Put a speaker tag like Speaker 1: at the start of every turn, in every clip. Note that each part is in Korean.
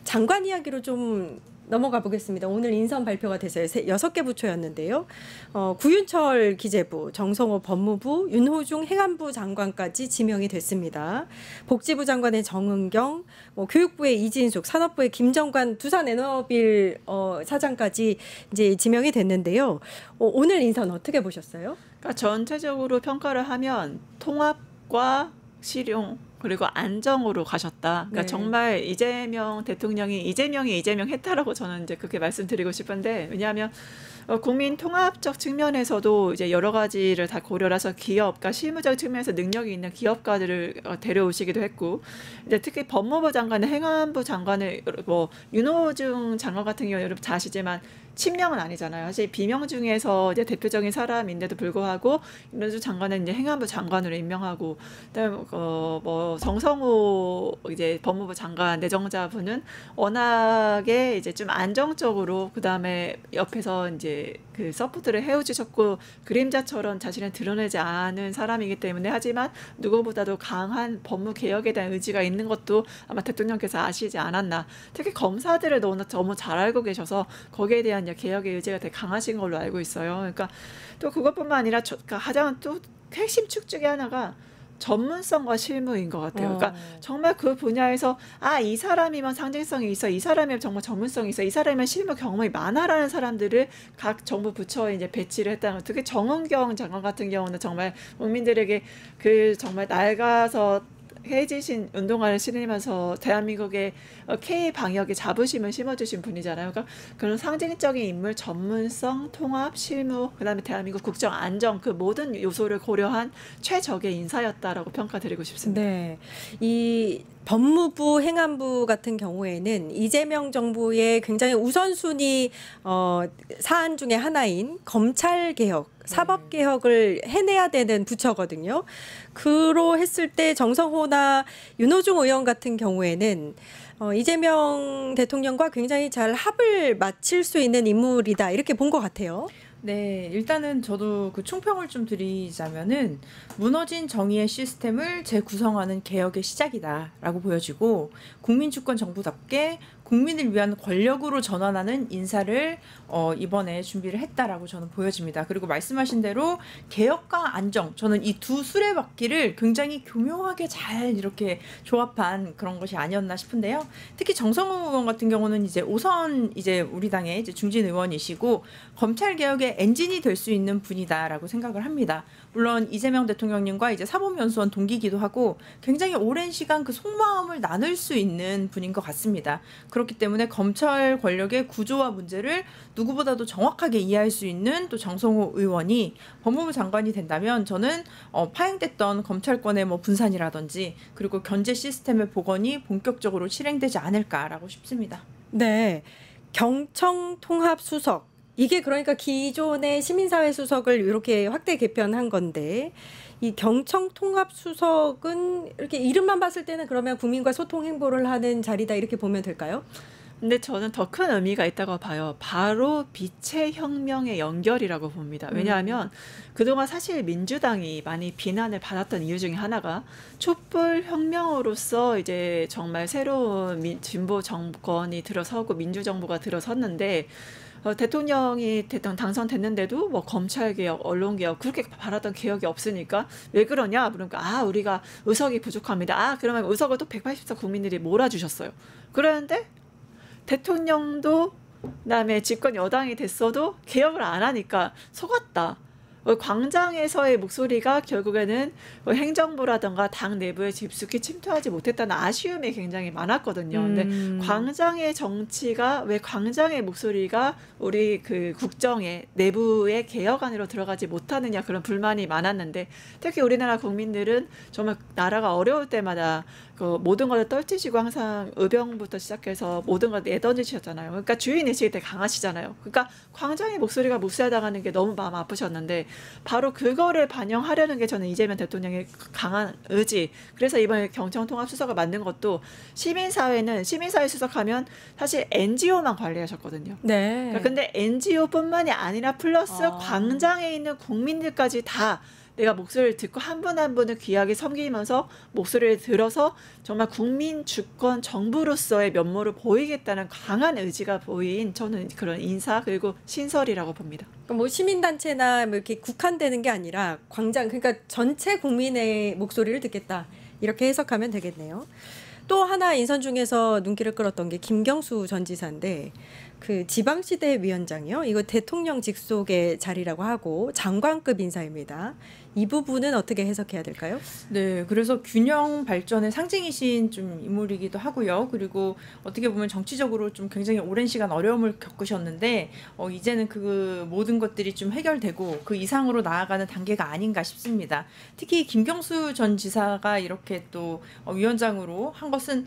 Speaker 1: 장관 이야기로 좀 넘어가 보겠습니다. 오늘 인선 발표가 돼서요. 6개 부처였는데요. 구윤철 기재부, 정성호 법무부, 윤호중 행안부 장관까지 지명이 됐습니다. 복지부 장관의 정은경, 교육부의 이진숙, 산업부의 김정관, 두산에너빌 사장까지 이제 지명이 됐는데요. 오늘 인선 어떻게 보셨어요?
Speaker 2: 그러니까 전체적으로 평가를 하면 통합과 실용 그리고 안정으로 가셨다. 그러니까
Speaker 1: 네.
Speaker 2: 정말 이재명이 이재명 했다라고 저는 이제 그렇게 말씀드리고 싶은데, 왜냐하면 국민 통합적 측면에서도 이제 여러 가지를 다 고려를 해서 기업가 실무적 측면에서 능력이 있는 기업가들을 데려오시기도 했고, 이제 특히 법무부 장관의 행안부 장관을 윤호중 장관 같은 경우 여러분 다 아시지만 친명은 아니잖아요. 사실 비명 중에서 이제 대표적인 사람인데도 불구하고 윤호중 장관은 이제 행안부 장관으로 임명하고, 그다음에 정성호 이제 법무부 장관 내정자분은 워낙에 이제 좀 안정적으로 그다음에 옆에서 이제 그 서포트를 해오주셨고 그림자처럼 자신을 드러내지 않은 사람이기 때문에, 하지만 누구보다도 강한 법무 개혁에 대한 의지가 있는 것도 아마 대통령께서 아시지 않았나. 특히 검사들을 너무 잘 알고 계셔서 거기에 대한 개혁의 의지가 되게 강하신 걸로 알고 있어요. 그러니까 또 그것뿐만 아니라 가장 또 핵심 축 중에 하나가 전문성과 실무인 것 같아요. 그러니까 정말 그 분야에서 이 사람이면 상징성이 있어, 이 사람이면 정말 전문성이 있어, 이 사람이면 실무 경험이 많아라는 사람들을 각 정부 부처에 이제 배치를 했다는 것. 특히 정은경 장관 같은 경우는 정말 국민들에게 그 정말 낡아서 해지신 운동화를 신으면서 대한민국의 K 방역의 자부심을 심어주신 분이잖아요. 그러니까 그런 상징적인 인물, 전문성, 통합, 실무, 그다음에 대한민국 국정 안정, 그 모든 요소를 고려한 최적의 인사였다라고 평가드리고 싶습니다.
Speaker 1: 네, 이 법무부, 행안부 같은 경우에는 이재명 정부의 굉장히 우선순위 사안 중에 하나인 검찰개혁, 사법개혁을 해내야 되는 부처거든요. 그로 했을 때 정성호나 윤호중 의원 같은 경우에는 이재명 대통령과 굉장히 잘 합을 맞출 수 있는 인물이다, 이렇게 본 것 같아요.
Speaker 3: 네, 일단은 저도 그 총평을 좀 드리자면은 무너진 정의의 시스템을 재구성하는 개혁의 시작이다라고 보여지고, 국민주권 정부답게 국민을 위한 권력으로 전환하는 인사를 이번에 준비를 했다라고 저는 보여집니다. 그리고 말씀하신 대로 개혁과 안정, 저는 이 두 수레바퀴를 굉장히 교묘하게 잘 이렇게 조합한 그런 것이 아니었나 싶은데요. 특히 정성호 의원 같은 경우는 이제 이제 우리 당의 이제 중진 의원이시고 검찰 개혁의 엔진이 될 수 있는 분이다라고 생각을 합니다. 물론 이재명 대통령님과 이제 사법연수원 동기기도 하고 굉장히 오랜 시간 그 속마음을 나눌 수 있는 분인 것 같습니다. 그렇기 때문에 검찰 권력의 구조와 문제를 누구보다도 정확하게 이해할 수 있는 또 정성호 의원이 법무부 장관이 된다면, 저는 파행됐던 검찰권의 분산이라든지 그리고 견제 시스템의 복원이 본격적으로 실행되지 않을까라고 싶습니다.
Speaker 1: 네, 경청통합수석, 이게 그러니까 기존의 시민사회 수석을 이렇게 확대 개편한 건데, 이 경청통합수석은 이렇게 이름만 봤을 때는 그러면 국민과 소통 행보를 하는 자리다, 이렇게 보면 될까요?
Speaker 2: 근데 저는 더 큰 의미가 있다고 봐요. 바로 빛의 혁명의 연결이라고 봅니다. 왜냐하면 그동안 사실 민주당이 많이 비난을 받았던 이유 중에 하나가 촛불 혁명으로서 이제 정말 새로운 진보 정권이 들어서고 민주정부가 들어섰는데, 대통령이 당선됐는데도 검찰개혁, 언론개혁 그렇게 바랐던 개혁이 없으니까 왜 그러냐? 그러니까 우리가 의석이 부족합니다. 그러면 의석을 또 180석 국민들이 몰아주셨어요. 그런데 대통령도 그다음에 집권 여당이 됐어도 개혁을 안 하니까 속았다. 광장에서의 목소리가 결국에는 행정부라든가 당 내부에 깊숙이 침투하지 못했다는 아쉬움이 굉장히 많았거든요. 근데 광장의 정치가, 왜 광장의 목소리가 우리 그 국정의 내부의 개혁안으로 들어가지 못하느냐, 그런 불만이 많았는데, 특히 우리나라 국민들은 정말 나라가 어려울 때마다 그 모든 것을 떨치시고 항상 의병부터 시작해서 모든 걸 내던지셨잖아요. 그러니까 주인의식이 되게 강하시잖아요. 그러니까 광장의 목소리가 무시당하는 게 너무 마음 아프셨는데, 바로 그거를 반영하려는 게 저는 이재명 대통령의 강한 의지. 그래서 이번에 경청통합수석을 만든 것도, 시민사회 수석하면 사실 NGO만 관리하셨거든요.
Speaker 1: 네.
Speaker 2: 근데 NGO뿐만이 아니라 플러스 광장에 있는 국민들까지 다 내가 목소리를 듣고 한 분 한 분을 귀하게 섬기면서 목소리를 들어서 정말 국민 주권 정부로서의 면모를 보이겠다는 강한 의지가 보인 저는 그런 인사 그리고 신설이라고 봅니다.
Speaker 1: 뭐 시민단체나 뭐 이렇게 국한되는 게 아니라 광장, 그러니까 전체 국민의 목소리를 듣겠다, 이렇게 해석하면 되겠네요. 또 하나 인선 중에서 눈길을 끌었던 게 김경수 전 지사인데, 그 지방시대 위원장이요, 이거 대통령 직속의 자리라고 하고 장관급 인사입니다. 이 부분은 어떻게 해석해야 될까요?
Speaker 3: 네, 그래서 균형 발전의 상징이신 좀 인물이기도 하고요. 그리고 어떻게 보면 정치적으로 좀 굉장히 오랜 시간 어려움을 겪으셨는데 이제는 그 모든 것들이 좀 해결되고 그 이상으로 나아가는 단계가 아닌가 싶습니다. 특히 김경수 전 지사가 이렇게 또 위원장으로 한 것은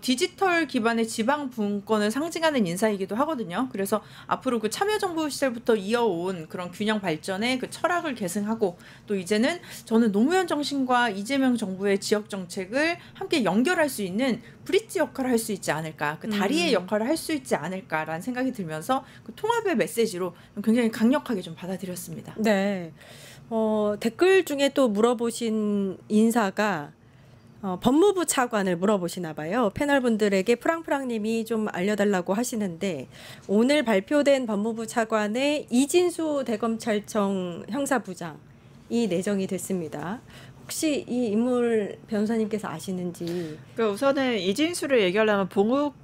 Speaker 3: 디지털 기반의 지방 분권을 상징하는 인사이기도 하거든요. 그래서 앞으로 그 참여정부 시절부터 이어온 그런 균형 발전의 그 철학을 계승하고, 또 이제는 저는 노무현 정신과 이재명 정부의 지역 정책을 함께 연결할 수 있는 브릿지 역할을 할 수 있지 않을까, 그 다리의 역할을 할 수 있지 않을까라는 생각이 들면서 그 통합의 메시지로 굉장히 강력하게 좀 받아들였습니다.
Speaker 1: 네. 댓글 중에 또 물어보신 인사가 법무부 차관을 물어보시나 봐요. 패널분들에게 프랑프랑님이 좀 알려달라고 하시는데, 오늘 발표된 법무부 차관의 이진수 대검찰청 형사부장 이 내정이 됐습니다. 혹시 이 인물 변호사님께서 아시는지?
Speaker 2: 그러니까 우선은 이진수를 얘기하려면 봉욱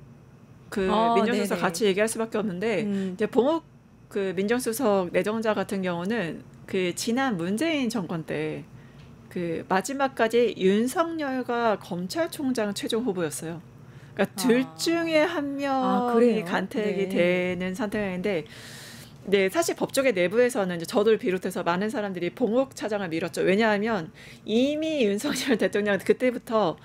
Speaker 2: 그 민정수석
Speaker 1: 네네.
Speaker 2: 같이 얘기할 수밖에 없는데, 이제 봉욱 그 민정수석 내정자 같은 경우는 그 지난 문재인 정권 때 그 마지막까지 윤석열과 검찰총장 최종 후보였어요. 그러니까 둘 중에 한 명이
Speaker 1: 그래요?
Speaker 2: 간택이
Speaker 1: 네.
Speaker 2: 되는 상태인데, 네, 사실 법조계 내부에서는 이제 저를 비롯해서 많은 사람들이 봉욱 차장을 밀었죠. 왜냐하면 이미 윤석열 대통령 그때부터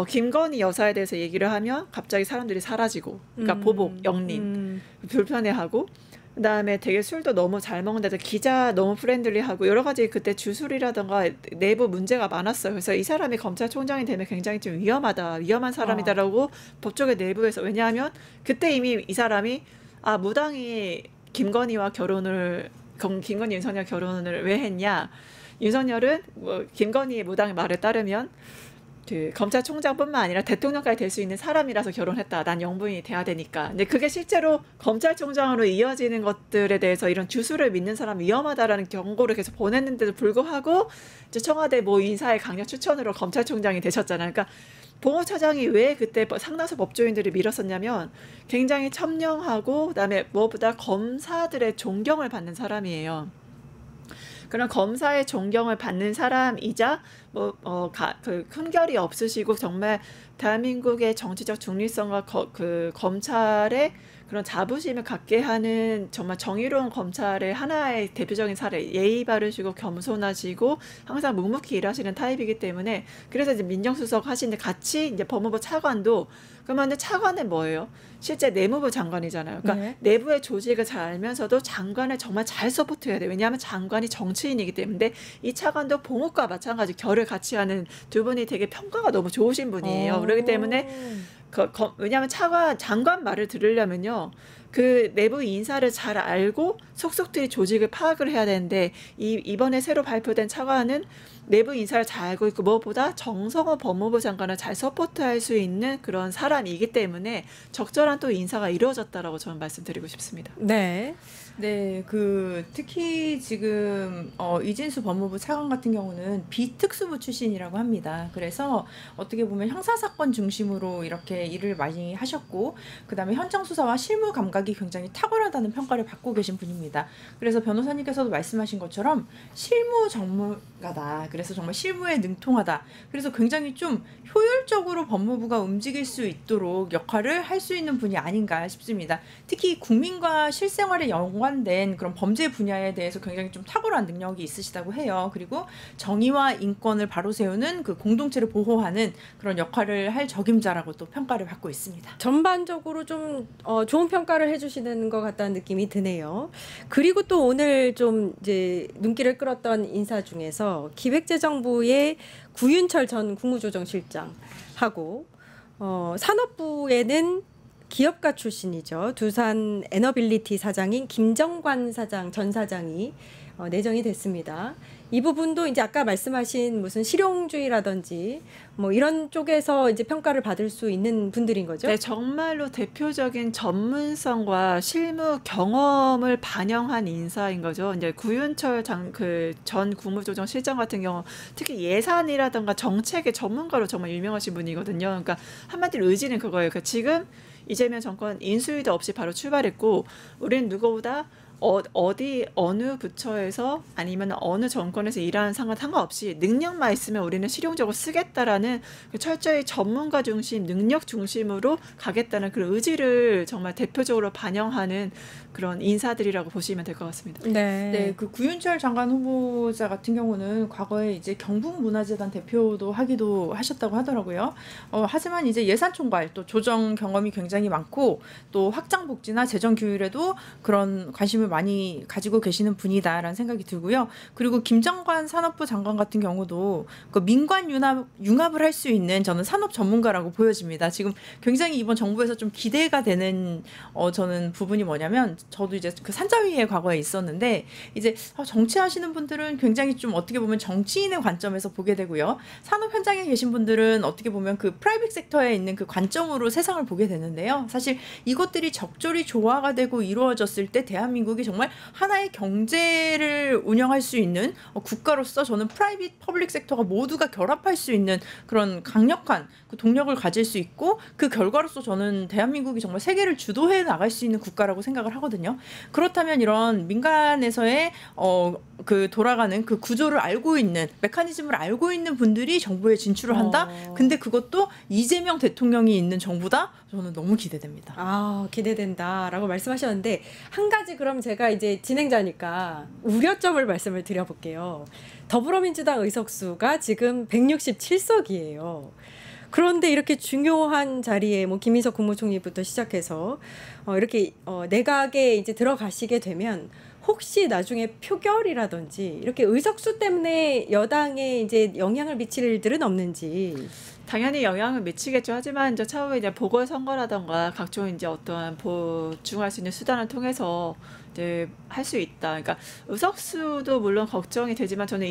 Speaker 2: 김건희 여사에 대해서 얘기를 하면 갑자기 사람들이 사라지고, 그러니까 보복, 영림, 불편해하고, 그다음에 되게 술도 너무 잘 먹는데도 기자 너무 프렌들리하고 여러 가지 그때 주술이라던가 내부 문제가 많았어요. 그래서 이 사람이 검찰총장이 되면 굉장히 좀 위험한 사람이다라고 법조계 내부에서, 왜냐하면 그때 이미 이 사람이 무당이 김건희 윤석열 결혼을 왜 했냐? 윤석열은 뭐 김건희 무당의 말에 따르면 그 검찰총장뿐만 아니라 대통령까지 될 수 있는 사람이라서 결혼했다. 난 영부인이 돼야 되니까. 근데 그게 실제로 검찰총장으로 이어지는 것들에 대해서 이런 주술을 믿는 사람 위험하다라는 경고를 계속 보냈는데도 불구하고 이제 청와대 모 인사의 강력 추천으로 검찰총장이 되셨잖아요. 그러니까 봉욱 차장이 왜 그때 상당수 법조인들을 밀었었냐면 굉장히 첨령하고 그다음에 무엇보다 검사들의 존경을 받는 사람이에요. 그런 검사의 존경을 받는 사람이자 그 흠결이 없으시고 정말 대한민국의 정치적 중립성과 그 검찰의 그런 자부심을 갖게 하는 정말 정의로운 검찰의 하나의 대표적인 사례, 예의 바르시고 겸손하시고 항상 묵묵히 일하시는 타입이기 때문에, 그래서 이제 민정수석 하시는데 같이 이제 법무부 차관도, 그러면 차관은 뭐예요? 실제 내무부 장관이잖아요. 그러니까
Speaker 1: 네.
Speaker 2: 내부의 조직을 잘 알면서도 장관을 정말 잘 서포트해야 돼요. 왜냐하면 장관이 정치인이기 때문에. 이 차관도 봉욱과 마찬가지 결을 같이 하는 두 분이 되게 평가가 너무 좋으신 분이에요. 그렇기 때문에 왜냐하면 장관 말을 들으려면요, 그 내부 인사를 잘 알고 속속들이 조직을 파악을 해야 되는데, 이번에 새로 발표된 차관은 내부 인사를 잘 알고 있고 무엇보다 정성호 법무부 장관을 잘 서포트할 수 있는 그런 사람이기 때문에 적절한 또 인사가 이루어졌다라고 저는 말씀드리고 싶습니다.
Speaker 1: 네.
Speaker 3: 네, 특히 지금 이진수 법무부 차관 같은 경우는 비특수부 출신이라고 합니다. 그래서 어떻게 보면 형사사건 중심으로 이렇게 일을 많이 하셨고, 그다음에 현장 수사와 실무 감각이 굉장히 탁월하다는 평가를 받고 계신 분입니다. 그래서 변호사님께서도 말씀하신 것처럼 실무 전문가다. 그래서 정말 실무에 능통하다. 그래서 굉장히 좀 효율적으로 법무부가 움직일 수 있도록 역할을 할 수 있는 분이 아닌가 싶습니다. 특히 국민과 실생활에 연관된 그런 범죄 분야에 대해서 굉장히 좀 탁월한 능력이 있으시다고 해요. 그리고 정의와 인권을 바로 세우는 그 공동체를 보호하는 그런 역할을 할 적임자라고 또 평가를 받고 있습니다.
Speaker 1: 전반적으로 좀 좋은 평가를 해주시는 것 같다는 느낌이 드네요. 그리고 또 오늘 좀 이제 눈길을 끌었던 인사 중에서 기획재정부의 구윤철 전 국무조정실장하고 산업부에는 기업가 출신이죠. 두산 에너빌리티 사장인 김정관 전 사장이 내정이 됐습니다. 이 부분도 이제 아까 말씀하신 무슨 실용주의라든지 뭐 이런 쪽에서 이제 평가를 받을 수 있는 분들인 거죠?
Speaker 2: 네, 정말로 대표적인 전문성과 실무 경험을 반영한 인사인 거죠. 이제 구윤철 전 국무조정실장 같은 경우 특히 예산이라든가 정책의 전문가로 정말 유명하신 분이거든요. 그러니까 한마디로 의지는 그거예요. 그러니까 지금 이재명 정권 인수위도 없이 바로 출발했고 우리는 누구보다 어느 부처에서 아니면 어느 정권에서 일하는 상관없이 능력만 있으면 우리는 실용적으로 쓰겠다라는 그 철저히 전문가 중심, 능력 중심으로 가겠다는 그런 의지를 정말 대표적으로 반영하는 그런 인사들이라고 보시면 될 것 같습니다.
Speaker 3: 네, 그 구윤철 장관 후보자 같은 경우는 과거에 이제 경북문화재단 대표도 하기도 하셨다고 하더라고요. 하지만 이제 예산 총괄 또 조정 경험이 굉장히 많고 또 확장 복지나 재정 규율에도 그런 관심을 많이 가지고 계시는 분이다라는 생각이 들고요. 그리고 김정관 산업부 장관 같은 경우도 그 민관 융합을 할 수 있는 저는 산업 전문가라고 보여집니다. 지금 굉장히 이번 정부에서 좀 기대가 되는 저는 부분이 뭐냐면 저도 이제 그 산자위에 과거에 있었는데 이제 정치하시는 분들은 굉장히 좀 어떻게 보면 정치인의 관점에서 보게 되고요. 산업 현장에 계신 분들은 어떻게 보면 그 프라이빗 섹터에 있는 그 관점으로 세상을 보게 되는데요. 사실 이것들이 적절히 조화가 되고 이루어졌을 때 대한민국이 정말 하나의 경제를 운영할 수 있는 국가로서 저는 프라이빗 퍼블릭 섹터가 모두가 결합할 수 있는 그런 강력한 그 동력을 가질 수 있고 그 결과로서 저는 대한민국이 정말 세계를 주도해 나갈 수 있는 국가라고 생각을 하거든요. 그렇다면 이런 민간에서의 그 돌아가는 그 구조를 알고 있는 메커니즘을 알고 있는 분들이 정부에 진출을 한다. 근데 그것도 이재명 대통령이 있는 정부다. 저는 너무 기대됩니다.
Speaker 1: 기대된다라고 말씀하셨는데 한 가지 그럼 제가 이제 진행자니까 우려점을 말씀을 드려볼게요. 더불어민주당 의석수가 지금 167석이에요. 그런데 이렇게 중요한 자리에 뭐 김인석 국무총리부터 시작해서 이렇게 내각에 이제 들어가시게 되면 혹시 나중에 표결이라든지 이렇게 의석수 때문에 여당에 이제 영향을 미칠 일들은 없는지.
Speaker 2: 당연히 영향을 미치겠죠. 하지만 이제 차후에 이제 보궐선거라던가 각종 이제 어떠한 보충할 수 있는 수단을 통해서 이제 할 수 있다. 그러니까 의석수도 물론 걱정이 되지만 저는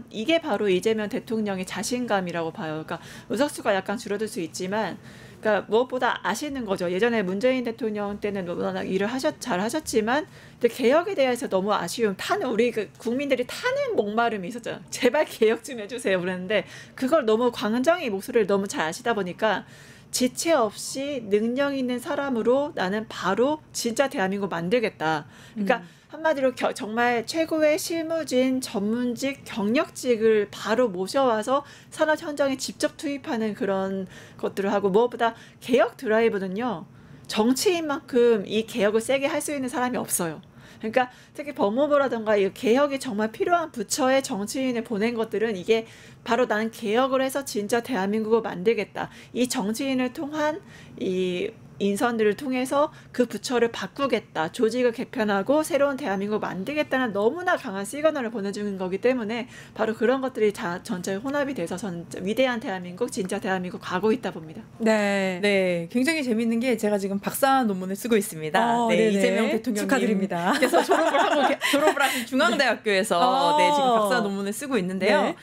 Speaker 2: 이게 바로 이재명 대통령의 자신감이라고 봐요. 그러니까 의석수가 약간 줄어들 수 있지만 그러니까 무엇보다 아시는 거죠. 예전에 문재인 대통령 때는 워낙 일을 잘 하셨지만 근데 개혁에 대해서 너무 아쉬움, 우리 그 국민들이 타는 목마름이 있었잖아요. 제발 개혁 좀 해주세요. 그랬는데 그걸 너무 광장의 목소리를 너무 잘 아시다 보니까 지체 없이 능력 있는 사람으로 나는 바로 진짜 대한민국 만들겠다. 그러니까 한마디로 정말 최고의 실무진, 전문직, 경력직을 바로 모셔와서 산업 현장에 직접 투입하는 그런 것들을 하고 무엇보다 개혁 드라이브는요. 정치인만큼 이 개혁을 세게 할 수 있는 사람이 없어요. 그러니까 특히 법무부라든가 이 개혁이 정말 필요한 부처에 정치인을 보낸 것들은 이게 바로 나는 개혁을 해서 진짜 대한민국을 만들겠다. 이 정치인을 통한 이 인선들을 통해서 그 부처를 바꾸겠다. 조직을 개편하고 새로운 대한민국을 만들겠다는 너무나 강한 시그널을 보내주는 거기 때문에 바로 그런 것들이 다 전체 혼합이 돼서 저는 위대한 대한민국, 진짜 대한민국 가고 있다 봅니다.
Speaker 3: 네, 굉장히 재밌는 게 제가 지금 박사 논문을 쓰고 있습니다. 이재명 대통령님
Speaker 1: 축하드립니다.
Speaker 3: 그래서 졸업을 하신 중앙대학교에서 지금 박사 논문을 쓰고 있는데요.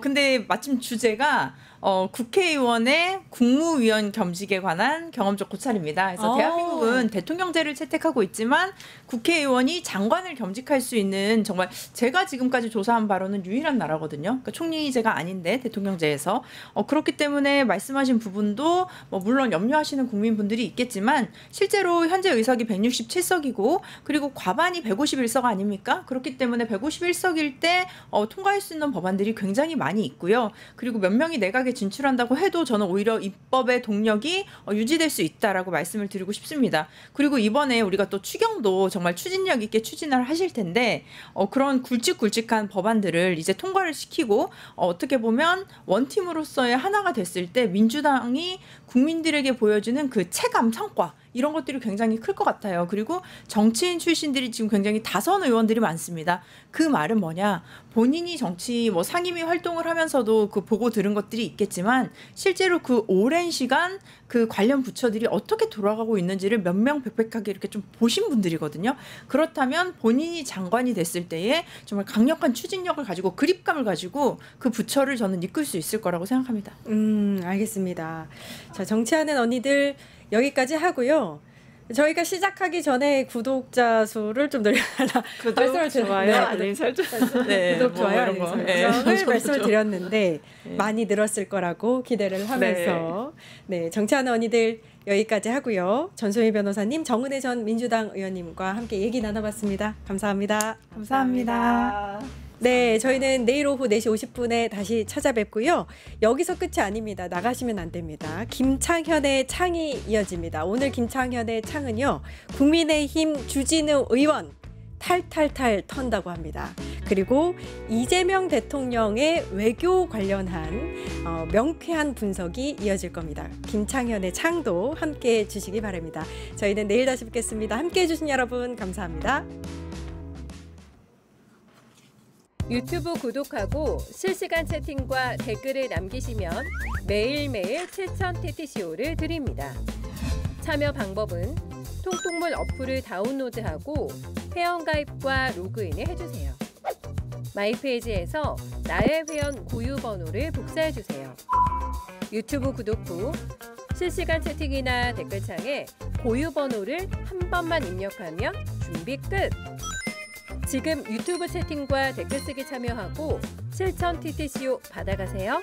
Speaker 3: 근데 마침 주제가 국회의원의 국무위원 겸직에 관한 경험적 고찰입니다. 그래서 대한민국은 대통령제를 채택하고 있지만 국회의원이 장관을 겸직할 수 있는 정말 제가 지금까지 조사한 바로는 유일한 나라거든요. 그러니까 총리제가 아닌데 대통령제에서 그렇기 때문에 말씀하신 부분도 물론 염려하시는 국민분들이 있겠지만 실제로 현재 의석이 167석이고 그리고 과반이 151석 아닙니까? 그렇기 때문에 151석일 때 통과할 수 있는 법안들이 굉장히 많이 있고요. 그리고 몇 명이 내각에 진출한다고 해도 저는 오히려 입법의 동력이 유지될 수 있다라고 말씀을 드리고 싶습니다. 그리고 이번에 우리가 또 추경도 정말 추진력 있게 추진을 하실 텐데 그런 굵직굵직한 법안들을 이제 통과를 시키고 어떻게 보면 원팀으로서의 하나가 됐을 때 민주당이 국민들에게 보여주는 그 체감 성과 이런 것들이 굉장히 클 것 같아요. 그리고 정치인 출신들이 지금 굉장히 다선 의원들이 많습니다. 그 말은 뭐냐? 본인이 정치 뭐 상임위 활동을 하면서도 그 보고 들은 것들이 있겠지만 실제로 그 오랜 시간 그 관련 부처들이 어떻게 돌아가고 있는지를 명명백백하게 이렇게 좀 보신 분들이거든요. 그렇다면 본인이 장관이 됐을 때에 정말 강력한 추진력을 가지고 그립감을 가지고 그 부처를 저는 이끌 수 있을 거라고 생각합니다.
Speaker 1: 알겠습니다. 자, 정치하는 언니들 여기까지 하고요. 저희가 시작하기 전에 구독자 수를 좀 늘려달라 말씀을
Speaker 2: 좋아요, 알림 설정,
Speaker 1: 구독, 좋아요, 알림 설정을 말씀을 드렸는데
Speaker 3: 네.
Speaker 1: 많이 늘었을 거라고 기대를 하면서 네, 정치하는 언니들 여기까지 하고요. 전소희 변호사님, 정은혜 전 민주당 의원님과 함께 얘기 나눠봤습니다. 감사합니다.
Speaker 3: 감사합니다.
Speaker 1: 네, 저희는 내일 오후 4시 50분에 다시 찾아뵙고요. 여기서 끝이 아닙니다. 나가시면 안 됩니다. 김창현의 창이 이어집니다. 오늘 김창현의 창은요, 국민의힘 주진우 의원 탈탈탈 턴다고 합니다. 그리고 이재명 대통령의 외교 관련한 명쾌한 분석이 이어질 겁니다. 김창현의 창도 함께해 주시기 바랍니다. 저희는 내일 다시 뵙겠습니다. 함께해 주신 여러분 감사합니다.
Speaker 4: 유튜브 구독하고 실시간 채팅과 댓글을 남기시면 매일매일 7,000TTCO를 드립니다. 참여 방법은 통통물 어플을 다운로드하고 회원가입과 로그인을 해주세요. 마이페이지에서 나의 회원 고유 번호를 복사해주세요. 유튜브 구독 후 실시간 채팅이나 댓글창에 고유 번호를 한 번만 입력하면 준비 끝! 지금 유튜브 채팅과 댓글 쓰기 참여하고 7,000TTCO 받아가세요.